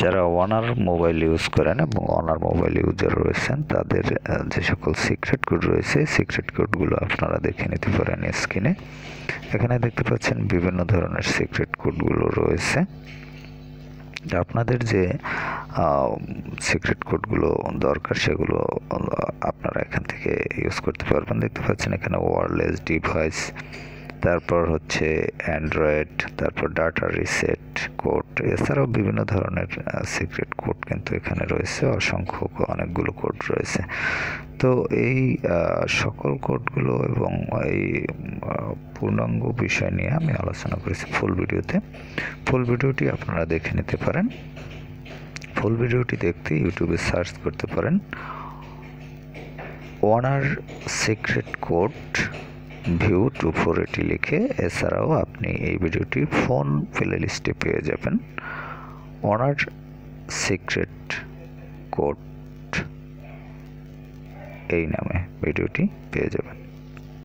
যারা ওনার mobile use করেন এবং ওনার মোবাইল ইউজার রয়েছেন তাদের যে সকল সিক্রেট কোড রয়েছে সিক্রেট কোডগুলো আপনারা দেখে নিতে পারেন স্ক্রিনে। এখানে দেখতে পাচ্ছেন বিভিন্ন ধরনের সিক্রেট কোডগুলো রয়েছে। আপনাদের যে সিক্রেট কোডগুলো দরকার সেগুলো আপনারা এখান থেকে ইউজ করতে পারবেন। দেখতে পাচ্ছেন এখানে ওয়্যারলেস ডিভাইস, তারপর হচ্ছে অ্যান্ড্রয়েড, তারপর ডাটা রিসেট কোড, এছাড়াও বিভিন্ন ধরনের সিক্রেট কোড কিন্তু এখানে রয়েছে, অসংখ্য অনেকগুলো কোড রয়েছে। তো এই সকল কোডগুলো এবং এই পূর্ণাঙ্গ বিষয় নিয়ে আমি আলোচনা করেছি ফুল ভিডিওতে। ফুল ভিডিওটি আপনারা দেখে নিতে পারেন। ফুল ভিডিওটি দেখতে ইউটিউবে সার্চ করতে পারেন ওনার সিক্রেট কোড ভিউ 240 লিখে। এছাড়াও আপনি এই ভিডিওটি ফোন প্লে লিস্টে পেয়ে যাবেন। ওনার সিক্রেট কোড এই নামে ভিডিওটি পেয়ে যাবেন।